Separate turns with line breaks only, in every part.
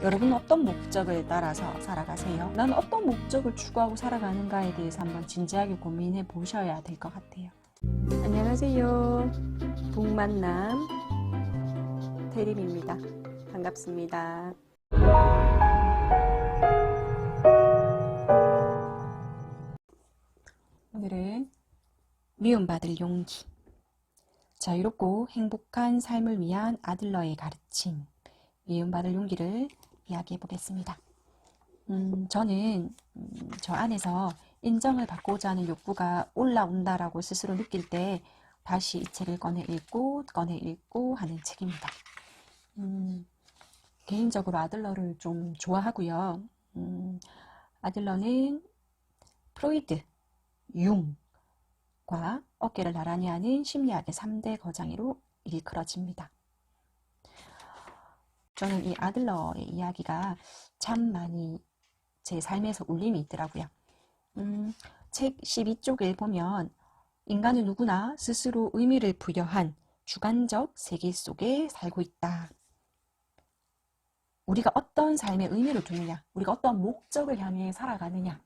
여러분은 어떤 목적을 따라서 살아가세요? 나는 어떤 목적을 추구하고 살아가는가에 대해서 한번 진지하게 고민해 보셔야 될 것 같아요. 안녕하세요. 동만남 대림입니다. 반갑습니다. 오늘은 미움받을 용기, 자유롭고 행복한 삶을 위한 아들러의 가르침, 미움받을 용기를 이야기해 보겠습니다. 저는 저 안에서 인정을 받고자 하는 욕구가 올라온다라고 스스로 느낄 때 다시 이 책을 꺼내 읽고 하는 책입니다. 개인적으로 아들러를 좀 좋아하고요. 아들러는 프로이드, 융과 어깨를 나란히 하는 심리학의 3대 거장으로 일컬어집니다. 저는 이 아들러의 이야기가 참 많이 제 삶에서 울림이 있더라고요. 책 12쪽에 보면 인간은 누구나 스스로 의미를 부여한 주관적 세계 속에 살고 있다. 우리가 어떤 삶에 의미를 두느냐, 우리가 어떤 목적을 향해 살아가느냐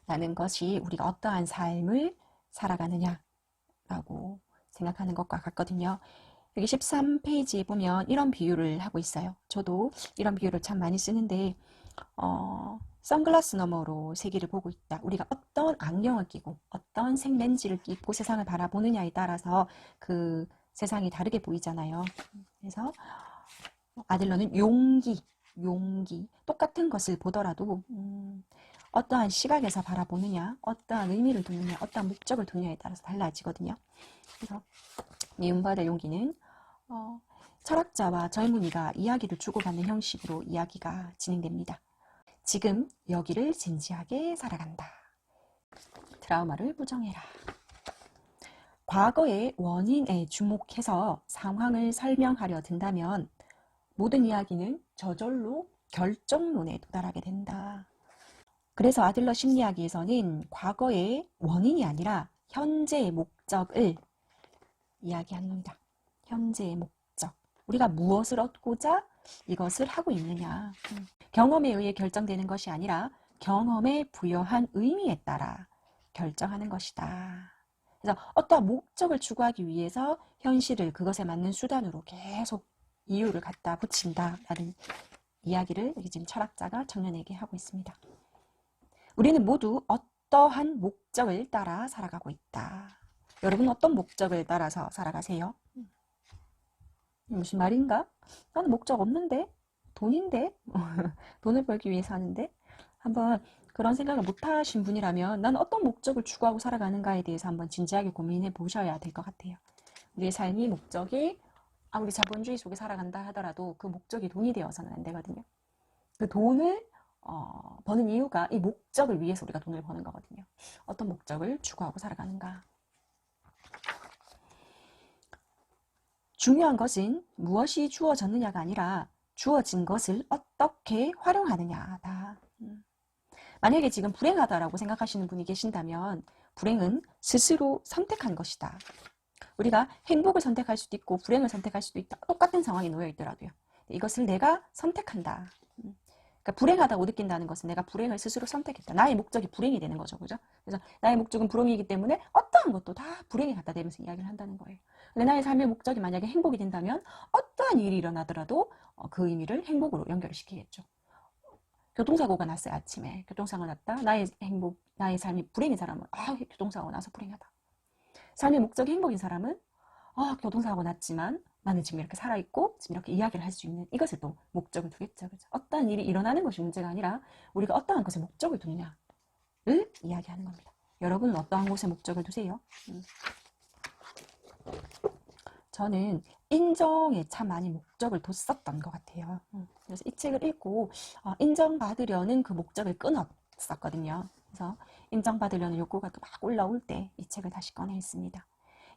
라는 것이 우리가 어떠한 삶을 살아가느냐라고 생각하는 것과 같거든요. 여기 13페이지에 보면 이런 비유를 하고 있어요. 저도 이런 비유를 참 많이 쓰는데 선글라스 너머로 세계를 보고 있다. 우리가 어떤 안경을 끼고 어떤 색렌즈를 끼고 세상을 바라보느냐에 따라서 그 세상이 다르게 보이잖아요. 그래서 아들러는 용기, 똑같은 것을 보더라도 어떠한 시각에서 바라보느냐, 어떠한 의미를 두느냐, 어떠한 목적을 두느냐에 따라서 달라지거든요. 그래서 미움받을 용기는 철학자와 젊은이가 이야기를 주고받는 형식으로 이야기가 진행됩니다. 지금 여기를 진지하게 살아간다. 트라우마를 부정해라. 과거의 원인에 주목해서 상황을 설명하려 든다면 모든 이야기는 저절로 결정론에 도달하게 된다. 그래서 아들러 심리학에서는 과거의 원인이 아니라 현재의 목적을 이야기합니다. 현재의 목적. 우리가 무엇을 얻고자 이것을 하고 있느냐. 경험에 의해 결정되는 것이 아니라 경험에 부여한 의미에 따라 결정하는 것이다. 그래서 어떠한 목적을 추구하기 위해서 현실을 그것에 맞는 수단으로 계속 이유를 갖다 붙인다라는 이야기를 여기 지금 철학자가 청년에게 하고 있습니다. 우리는 모두 어떠한 목적을 따라 살아가고 있다. 여러분 어떤 목적을 따라서 살아가세요? 무슨 말인가? 나는 목적 없는데? 돈인데? 돈을 벌기 위해서 하는데? 한번 그런 생각을 못 하신 분이라면 나는 어떤 목적을 추구하고 살아가는가에 대해서 한번 진지하게 고민해 보셔야 될 것 같아요. 우리의 삶이 목적이 아무리 자본주의 속에 살아간다 하더라도 그 목적이 돈이 되어서는 안 되거든요. 그 돈을 버는 이유가 이 목적을 위해서 우리가 돈을 버는 거거든요. 어떤 목적을 추구하고 살아가는가. 중요한 것은 무엇이 주어졌느냐가 아니라 주어진 것을 어떻게 활용하느냐다. 만약에 지금 불행하다라고 생각하시는 분이 계신다면 불행은 스스로 선택한 것이다. 우리가 행복을 선택할 수도 있고 불행을 선택할 수도 있다. 똑같은 상황에 놓여 있더라도요. 이것을 내가 선택한다. 그러니까 불행하다고 느낀다는 것은 내가 불행을 스스로 선택했다. 나의 목적이 불행이 되는 거죠. 그죠? 그래서 나의 목적은 불행이기 때문에 어떠한 것도 다 불행에 갖다 대면서 이야기를 한다는 거예요. 근데 나의 삶의 목적이 만약에 행복이 된다면 어떠한 일이 일어나더라도 그 의미를 행복으로 연결을 시키겠죠. 교통사고가 났어요. 아침에 교통사고가 났다. 나의 삶이 불행인 사람은 교통사고가 나서 불행하다. 삶의 목적이 행복인 사람은 교통사고가 났지만 나는 지금 이렇게 살아있고 지금 이렇게 이야기를 할 수 있는 이것을 또 목적을 두겠죠. 그렇죠? 어떠한 일이 일어나는 것이 문제가 아니라 우리가 어떠한 것에 목적을 두느냐를 이야기하는 겁니다. 여러분은 어떠한 곳에 목적을 두세요? 저는 인정에 참 많이 목적을 뒀었던 것 같아요. 그래서 이 책을 읽고 인정받으려는 그 목적을 끊었었거든요. 그래서 인정받으려는 욕구가 또 막 올라올 때 이 책을 다시 꺼내 있습니다.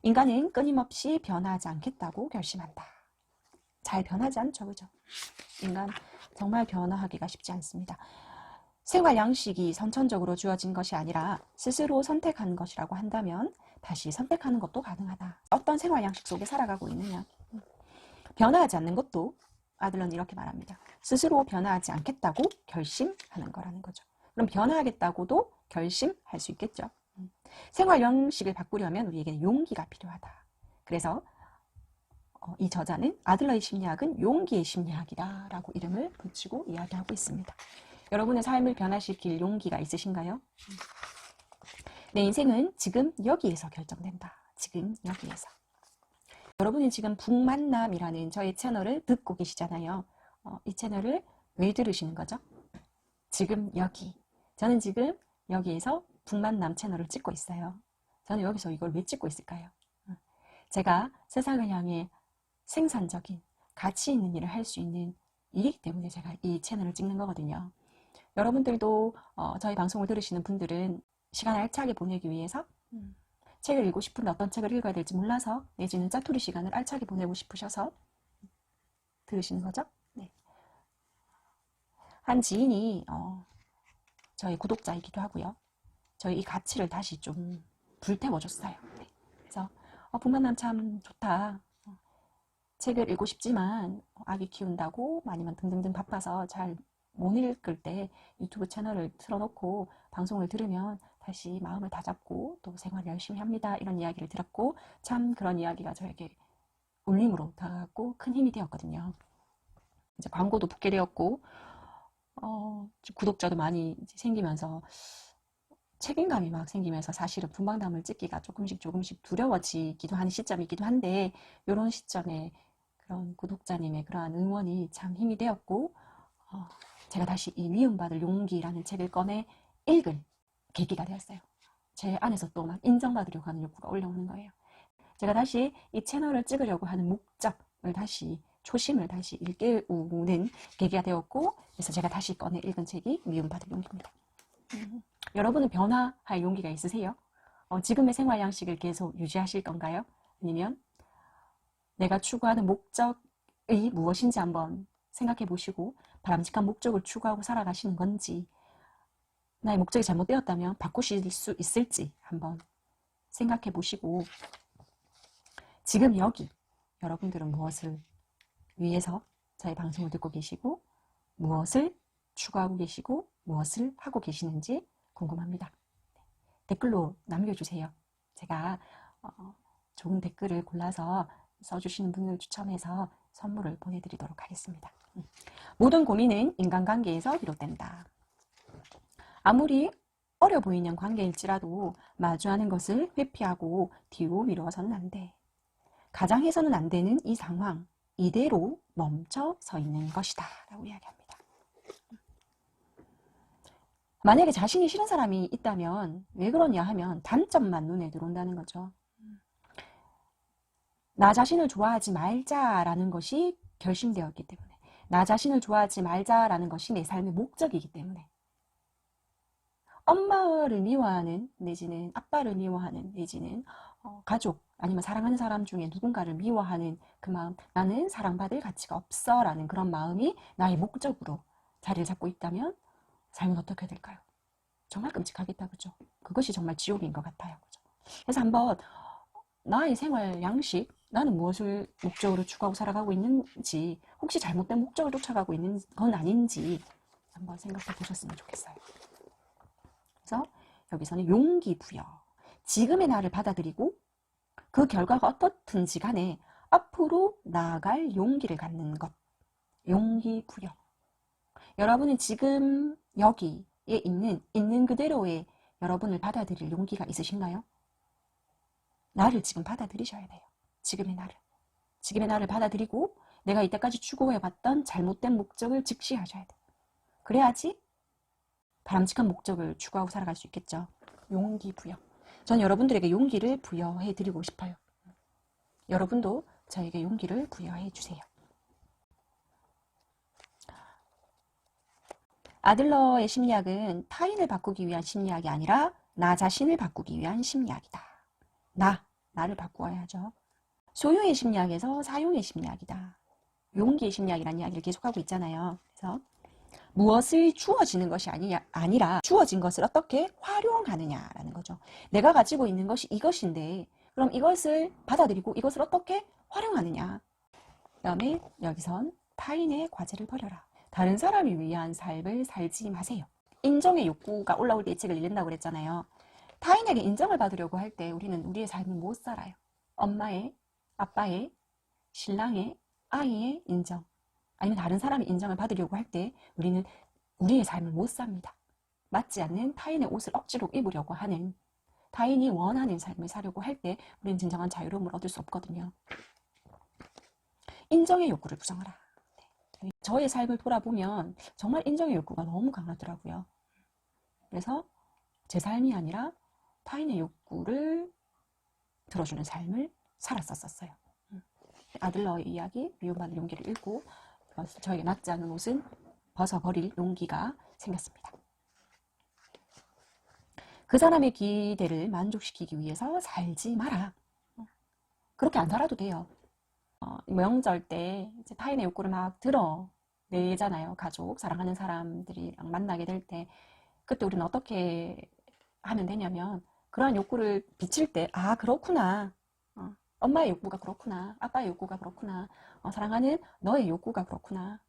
인간은 끊임없이 변하지 않겠다고 결심한다. 잘 변하지 않죠, 그죠? 인간 정말 변화하기가 쉽지 않습니다. 생활 양식이 선천적으로 주어진 것이 아니라 스스로 선택한 것이라고 한다면 다시 선택하는 것도 가능하다. 어떤 생활 양식 속에 살아가고 있느냐. 변화하지 않는 것도 아들러는 이렇게 말합니다. 스스로 변화하지 않겠다고 결심하는 거라는 거죠. 그럼 변화하겠다고도 결심할 수 있겠죠. 생활 양식을 바꾸려면 우리에게 용기가 필요하다. 그래서 이 저자는 아들러의 심리학은 용기의 심리학이다 라고 이름을 붙이고 이야기하고 있습니다. 여러분의 삶을 변화시킬 용기가 있으신가요? 내 인생은 지금 여기에서 결정된다. 지금 여기에서. 여러분이 지금 북만남이라는 저의 채널을 듣고 계시잖아요. 이 채널을 왜 들으시는 거죠? 지금 여기. 저는 지금 여기에서 북만남 채널을 찍고 있어요. 저는 여기서 이걸 왜 찍고 있을까요? 제가 세상을 향해 생산적인 가치 있는 일을 할 수 있는 일이기 때문에 제가 이 채널을 찍는 거거든요. 여러분들도 저희 방송을 들으시는 분들은 시간 알차게 보내기 위해서 책을 읽고 싶은데 어떤 책을 읽어야 될지 몰라서 내지는 짜투리 시간을 알차게 보내고 싶으셔서 들으시는 거죠. 네. 한 지인이 저희 구독자이기도 하고요. 저희 이 가치를 다시 좀 불태워줬어요. 네. 그래서 북만남 참 좋다. 책을 읽고 싶지만 아기 키운다고 아니면 등등등 바빠서 잘 못 읽을 때 유튜브 채널을 틀어놓고 방송을 들으면 다시 마음을 다잡고 또 생활 열심히 합니다. 이런 이야기를 들었고 참 그런 이야기가 저에게 울림으로 다가갔고 큰 힘이 되었거든요. 이제 광고도 붙게 되었고 구독자도 많이 생기면서 책임감이 막 생기면서 사실은 분방담을 찍기가 조금씩 두려워지기도 하는 시점이기도 한데 이런 시점에 그런 구독자님의 그러한 응원이 참 힘이 되었고 제가 다시 이 미움받을 용기라는 책을 꺼내 읽을 계기가 되었어요. 제 안에서 또 막 인정받으려고 하는 욕구가 올라오는 거예요. 제가 다시 이 채널을 찍으려고 하는 목적을 다시 초심을 다시 일깨우는 계기가 되었고 그래서 제가 다시 꺼내 읽은 책이 미움받을 용기입니다. 여러분은 변화할 용기가 있으세요? 지금의 생활 양식을 계속 유지하실 건가요? 아니면 내가 추구하는 목적이 무엇인지 한번 생각해 보시고 바람직한 목적을 추구하고 살아가시는 건지 나의 목적이 잘못되었다면 바꾸실 수 있을지 한번 생각해 보시고 지금 여기 여러분들은 무엇을 위해서 저희 방송을 듣고 계시고 무엇을 추구하고 계시고 무엇을 하고 계시는지 궁금합니다. 댓글로 남겨주세요. 제가 좋은 댓글을 골라서 써주시는 분을 추첨해서 선물을 보내드리도록 하겠습니다. 모든 고민은 인간관계에서 비롯된다. 아무리 어려 보이는 관계일지라도 마주하는 것을 회피하고 뒤로 미루어서는 안 돼. 가장 해서는 안 되는 이 상황, 이대로 멈춰 서 있는 것이다 라고 이야기합니다. 만약에 자신이 싫은 사람이 있다면 왜 그러냐 하면 단점만 눈에 들어온다는 거죠. 나 자신을 좋아하지 말자라는 것이 결심되었기 때문에 나 자신을 좋아하지 말자라는 것이 내 삶의 목적이기 때문에 엄마를 미워하는 내지는 아빠를 미워하는 내지는 가족 아니면 사랑하는 사람 중에 누군가를 미워하는 그 마음 나는 사랑받을 가치가 없어 라는 그런 마음이 나의 목적으로 자리를 잡고 있다면 삶은 어떻게 될까요? 정말 끔찍하겠다 그죠? 그것이 정말 지옥인 것 같아요 그죠? 그래서 한번 나의 생활 양식 나는 무엇을 목적으로 추구하고 살아가고 있는지 혹시 잘못된 목적을 쫓아가고 있는 건 아닌지 한번 생각해 보셨으면 좋겠어요. 그래서 여기서는 용기 부여 지금의 나를 받아들이고 그 결과가 어떻든지 간에 앞으로 나아갈 용기를 갖는 것 용기 부여 여러분은 지금 여기에 있는 그대로의 여러분을 받아들일 용기가 있으신가요? 나를 지금 받아들이셔야 돼요. 지금의 나를 받아들이고 내가 이때까지 추구해봤던 잘못된 목적을 직시하셔야 돼요. 그래야지 바람직한 목적을 추구하고 살아갈 수 있겠죠. 용기 부여. 저는 여러분들에게 용기를 부여해 드리고 싶어요. 여러분도 저에게 용기를 부여해 주세요. 아들러의 심리학은 타인을 바꾸기 위한 심리학이 아니라 나 자신을 바꾸기 위한 심리학이다. 나를 바꾸어야 하죠. 소유의 심리학에서 사용의 심리학이다. 용기의 심리학이라는 이야기를 계속하고 있잖아요. 그래서 무엇을 주어지는 것이 아니라 주어진 것을 어떻게 활용하느냐라는 거죠. 내가 가지고 있는 것이 이것인데 그럼 이것을 받아들이고 이것을 어떻게 활용하느냐. 그 다음에 여기선 타인의 과제를 버려라. 다른 사람을 위한 삶을 살지 마세요. 인정의 욕구가 올라올 때 책을 읽는다고 그랬잖아요. 타인에게 인정을 받으려고 할 때 우리는 우리의 삶을 못 살아요. 엄마의, 아빠의, 신랑의, 아이의 인정, 아니면 다른 사람의 인정을 받으려고 할 때 우리는 우리의 삶을 못 삽니다. 맞지 않는 타인의 옷을 억지로 입으려고 하는, 타인이 원하는 삶을 사려고 할 때 우리는 진정한 자유로움을 얻을 수 없거든요. 인정의 욕구를 부정하라. 저의 삶을 돌아보면 정말 인정의 욕구가 너무 강하더라고요. 그래서 제 삶이 아니라 타인의 욕구를 들어주는 삶을 살았었어요. 아들러의 이야기, 미움받을 용기를 읽고 저에게 맞지 않는 옷은 벗어버릴 용기가 생겼습니다. 그 사람의 기대를 만족시키기 위해서 살지 마라. 그렇게 안 살아도 돼요. 명절 때 이제 타인의 욕구를 막 드러내잖아요. 가족, 사랑하는 사람들이랑 만나게 될 때. 그때 우리는 어떻게 하면 되냐면, 그러한 욕구를 비칠 때, 아, 그렇구나. 엄마의 욕구가 그렇구나. 아빠의 욕구가 그렇구나. 사랑하는 너의 욕구가 그렇구나.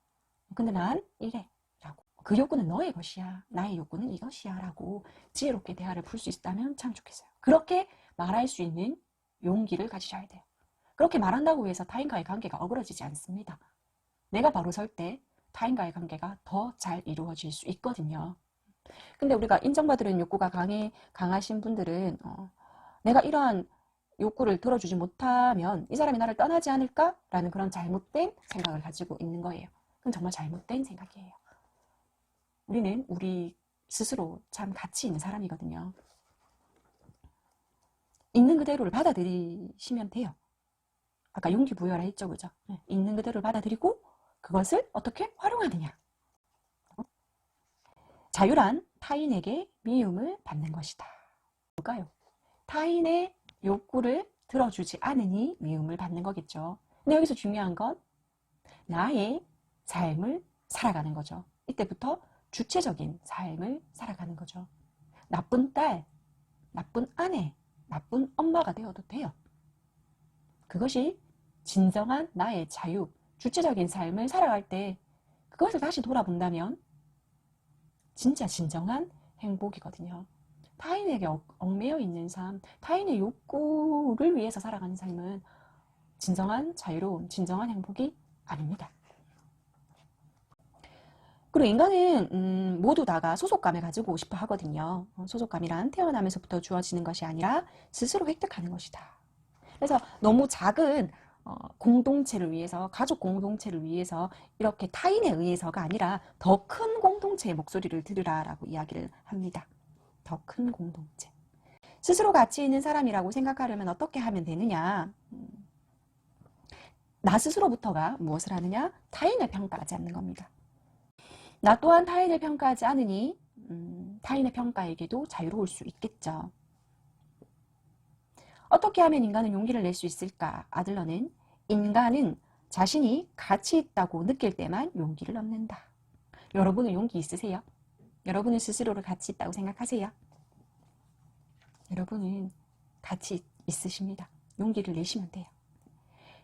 근데 난 이래. 라고. 그 욕구는 너의 것이야. 나의 욕구는 이것이야. 라고 지혜롭게 대화를 풀 수 있다면 참 좋겠어요. 그렇게 말할 수 있는 용기를 가지셔야 돼요. 그렇게 말한다고 해서 타인과의 관계가 어그러지지 않습니다. 내가 바로 설 때 타인과의 관계가 더 잘 이루어질 수 있거든요. 근데 우리가 인정받으려는 욕구가 강하신 분들은 내가 이러한 욕구를 들어주지 못하면 이 사람이 나를 떠나지 않을까라는 그런 잘못된 생각을 가지고 있는 거예요. 그건 정말 잘못된 생각이에요. 우리는 우리 스스로 참 가치 있는 사람이거든요. 있는 그대로를 받아들이시면 돼요. 아까 용기 부여라 했죠, 그죠? 있는 그대로를 받아들이고 그것을 어떻게 활용하느냐. 자유란 타인에게 미움을 받는 것이다. 뭘까요? 타인의 욕구를 들어주지 않으니 미움을 받는 거겠죠. 근데 여기서 중요한 건 나의 삶을 살아가는 거죠. 이때부터 주체적인 삶을 살아가는 거죠. 나쁜 딸, 나쁜 아내, 나쁜 엄마가 되어도 돼요. 그것이 진정한 나의 자유, 주체적인 삶을 살아갈 때 그것을 다시 돌아본다면 진짜 진정한 행복이거든요. 타인에게 얽매여 있는 삶, 타인의 욕구를 위해서 살아가는 삶은 진정한 자유로움, 진정한 행복이 아닙니다. 그리고 인간은 모두 다가 소속감을 가지고 싶어 하거든요. 소속감이란 태어나면서부터 주어지는 것이 아니라 스스로 획득하는 것이다. 그래서 너무 작은 공동체를 위해서, 가족 공동체를 위해서 이렇게 타인에 의해서가 아니라 더 큰 공동체의 목소리를 들으라라고 이야기를 합니다. 더 큰 공동체. 스스로 가치 있는 사람이라고 생각하려면 어떻게 하면 되느냐? 나 스스로부터가 무엇을 하느냐? 타인을 평가하지 않는 겁니다. 나 또한 타인을 평가하지 않으니 타인의 평가에게도 자유로울 수 있겠죠. 어떻게 하면 인간은 용기를 낼 수 있을까? 아들러는 인간은 자신이 가치 있다고 느낄 때만 용기를 얻는다. 여러분은 용기 있으세요? 여러분은 스스로를 가치 있다고 생각하세요? 여러분은 가치 있으십니다. 용기를 내시면 돼요.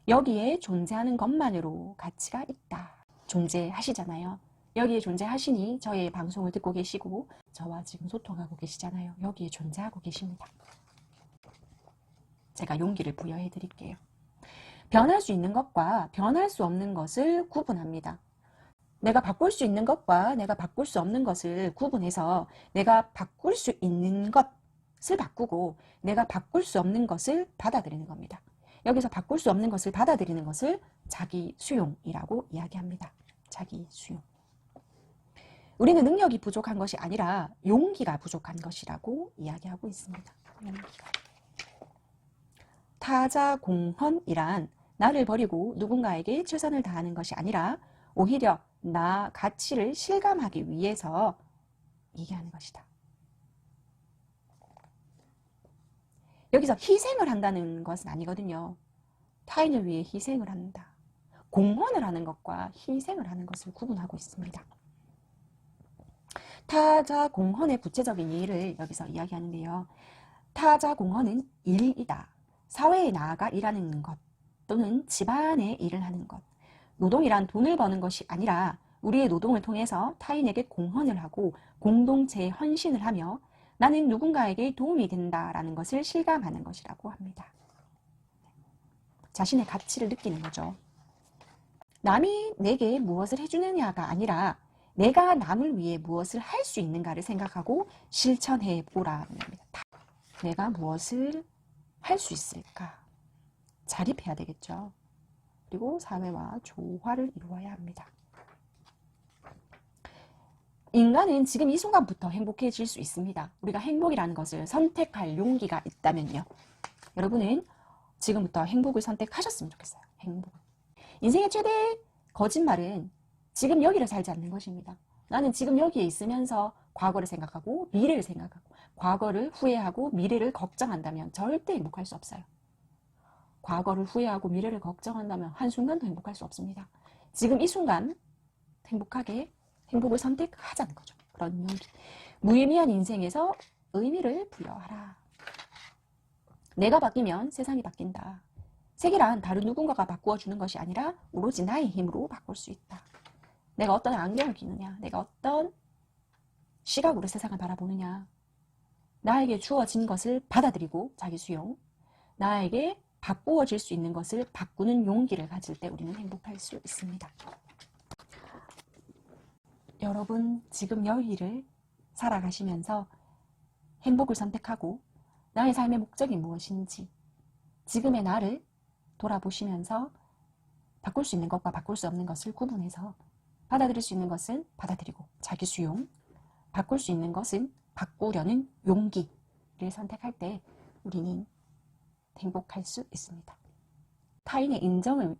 여기에 존재하는 것만으로 가치가 있다. 존재하시잖아요. 여기에 존재하시니 저의 방송을 듣고 계시고 저와 지금 소통하고 계시잖아요. 여기에 존재하고 계십니다. 제가 용기를 부여해 드릴게요. 변할 수 있는 것과 변할 수 없는 것을 구분합니다. 내가 바꿀 수 있는 것과 내가 바꿀 수 없는 것을 구분해서 내가 바꿀 수 있는 것을 바꾸고 내가 바꿀 수 없는 것을 받아들이는 겁니다. 여기서 바꿀 수 없는 것을 받아들이는 것을 자기 수용이라고 이야기합니다. 자기 수용. 우리는 능력이 부족한 것이 아니라 용기가 부족한 것이라고 이야기하고 있습니다. 용기가. 타자공헌이란 나를 버리고 누군가에게 최선을 다하는 것이 아니라 오히려 나 가치를 실감하기 위해서 얘기하는 것이다. 여기서 희생을 한다는 것은 아니거든요. 타인을 위해 희생을 한다. 공헌을 하는 것과 희생을 하는 것을 구분하고 있습니다. 타자 공헌의 구체적인 예를 여기서 이야기하는데요. 타자 공헌은 일이다. 사회에 나아가 일하는 것 또는 집안에 일을 하는 것 노동이란 돈을 버는 것이 아니라 우리의 노동을 통해서 타인에게 공헌을 하고 공동체에 헌신을 하며 나는 누군가에게 도움이 된다라는 것을 실감하는 것이라고 합니다. 자신의 가치를 느끼는 거죠. 남이 내게 무엇을 해주느냐가 아니라 내가 남을 위해 무엇을 할 수 있는가를 생각하고 실천해 보라는 겁니다. 내가 무엇을 할 수 있을까? 자립해야 되겠죠. 그리고 사회와 조화를 이루어야 합니다. 인간은 지금 이 순간부터 행복해질 수 있습니다. 우리가 행복이라는 것을 선택할 용기가 있다면요. 여러분은 지금부터 행복을 선택하셨으면 좋겠어요. 행복. 인생의 최대 거짓말은 지금 여기를 살지 않는 것입니다. 나는 지금 여기에 있으면서 과거를 생각하고 미래를 생각하고 과거를 후회하고 미래를 걱정한다면 절대 행복할 수 없어요. 과거를 후회하고 미래를 걱정한다면 한순간도 행복할 수 없습니다. 지금 이 순간 행복을 선택하자는 거죠. 그런 용기. 무의미한 인생에서 의미를 부여하라. 내가 바뀌면 세상이 바뀐다. 세계란 다른 누군가가 바꾸어주는 것이 아니라 오로지 나의 힘으로 바꿀 수 있다. 내가 어떤 안경을 끼느냐, 내가 어떤 시각으로 세상을 바라보느냐, 나에게 주어진 것을 받아들이고 자기 수용, 나에게 바꾸어질 수 있는 것을 바꾸는 용기를 가질 때 우리는 행복할 수 있습니다. 여러분 지금 여기를 살아가시면서 행복을 선택하고 나의 삶의 목적이 무엇인지 지금의 나를 돌아보시면서 바꿀 수 있는 것과 바꿀 수 없는 것을 구분해서 받아들일 수 있는 것은 받아들이고 자기 수용, 바꿀 수 있는 것은 바꾸려는 용기를 선택할 때 우리는 행복할 수 있습니다. 타인의 인정을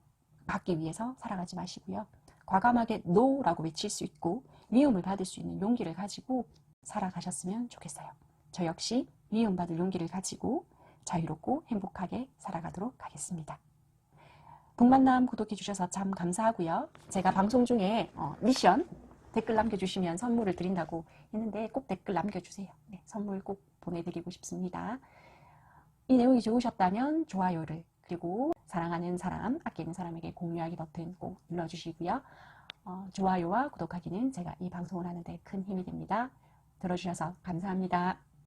받기 위해서 살아가지 마시고요. 과감하게 NO라고 외칠 수 있고 미움을 받을 수 있는 용기를 가지고 살아가셨으면 좋겠어요. 저 역시 미움받을 용기를 가지고 자유롭고 행복하게 살아가도록 하겠습니다. 북만남 구독해 주셔서 참 감사하고요. 제가 방송 중에 미션 댓글 남겨주시면 선물을 드린다고 했는데 꼭 댓글 남겨주세요. 네, 선물 꼭 보내드리고 싶습니다. 이 내용이 좋으셨다면 좋아요를 그리고 사랑하는 사람, 아끼는 사람에게 공유하기 버튼 꼭 눌러주시고요. 좋아요와 구독하기는 제가 이 방송을 하는데 큰 힘이 됩니다. 들어주셔서 감사합니다.